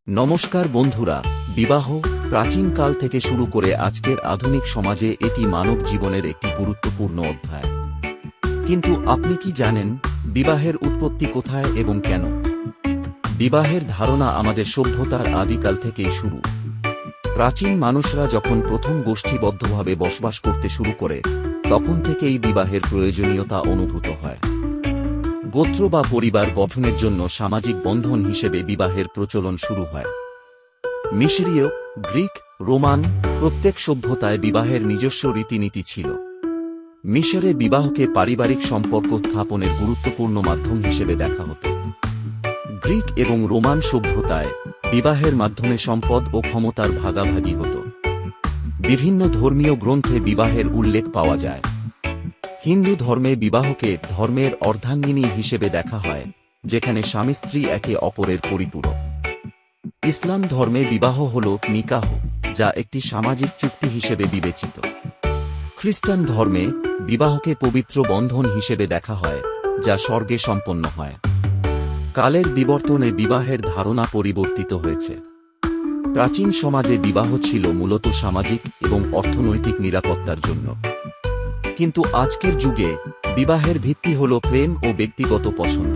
নমস্কার বন্ধুরা, বিবাহ প্রাচীনকাল থেকে শুরু করে আজকের আধুনিক সমাজে এটি মানব জীবনের একটি গুরুত্বপূর্ণ অধ্যায়। কিন্তু আপনি কি জানেন বিবাহের উৎপত্তি কোথায় এবং কেন? বিবাহের ধারণা আমাদের সভ্যতার আদিকাল থেকেই শুরু। প্রাচীন মানুষরা যখন প্রথম গোষ্ঠীবদ্ধভাবে বসবাস করতে শুরু করে, তখন থেকেই বিবাহের প্রয়োজনীয়তা অনুভূত হয়। গোত্র বা পরিবার গঠনের জন্য সামাজিক বন্ধন হিসেবে বিবাহের প্রচলন শুরু হয়। মিশরীয়, গ্রিক, রোমান প্রত্যেক সভ্যতায় বিবাহের নিজস্ব রীতিনীতি ছিল। মিশরে বিবাহকে পারিবারিক সম্পর্ক স্থাপনের গুরুত্বপূর্ণ মাধ্যম হিসেবে দেখা হতো। গ্রিক এবং রোমান সভ্যতায় বিবাহের মাধ্যমে সম্পদ ও ক্ষমতার ভাগাভাগি হতো। বিভিন্ন ধর্মীয় গ্রন্থে বিবাহের উল্লেখ পাওয়া যায়। হিন্দু ধর্মে বিবাহকে ধর্মের অর্ধাঙ্গিনী হিসেবে দেখা হয়, যেখানে স্বামী স্ত্রী একে অপরের পরিপূরক। ইসলাম ধর্মে বিবাহ হল নিকাহ, যা একটি সামাজিক চুক্তি হিসেবে বিবেচিত। খ্রিস্টান ধর্মে বিবাহকে পবিত্র বন্ধন হিসেবে দেখা হয়, যা স্বর্গে সম্পন্ন হয়। কালের বিবর্তনে বিবাহের ধারণা পরিবর্তিত হয়েছে। প্রাচীন সমাজে বিবাহ ছিল মূলত সামাজিক এবং অর্থনৈতিক নিরাপত্তার জন্য। কিন্তু আজকের যুগে বিবাহের ভিত্তি হল প্রেম ও ব্যক্তিগত পছন্দ।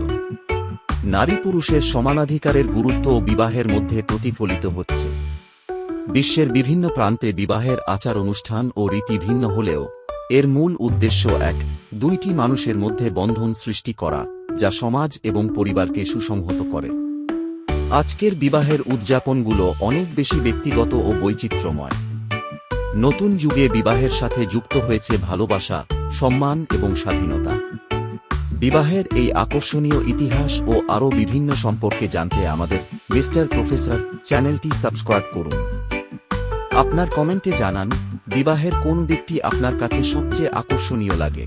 নারী পুরুষের সমানাধিকারের গুরুত্ব বিবাহের মধ্যে প্রতিফলিত হচ্ছে। বিশ্বের বিভিন্ন প্রান্তে বিবাহের আচার অনুষ্ঠান ও রীতি ভিন্ন হলেও এর মূল উদ্দেশ্য এক, দুইটি মানুষের মধ্যে বন্ধন সৃষ্টি করা, যা সমাজ এবং পরিবারকে সুসংহত করে। আজকের বিবাহের উদযাপনগুলো অনেক বেশি ব্যক্তিগত ও বৈচিত্র্যময়। নতুন যুগে বিবাহের সাথে যুক্ত হয়েছে ভালোবাসা, সম্মান এবং স্বাধীনতা। বিবাহের এই আকর্ষণীয় ইতিহাস ও আরও বিভিন্ন সম্পর্কে জানতে আমাদের মিস্টার প্রফেসর চ্যানেলটি সাবস্ক্রাইব করুন। আপনার কমেন্টে জানান বিবাহের কোন দিকটি আপনার কাছে সবচেয়ে আকর্ষণীয় লাগে।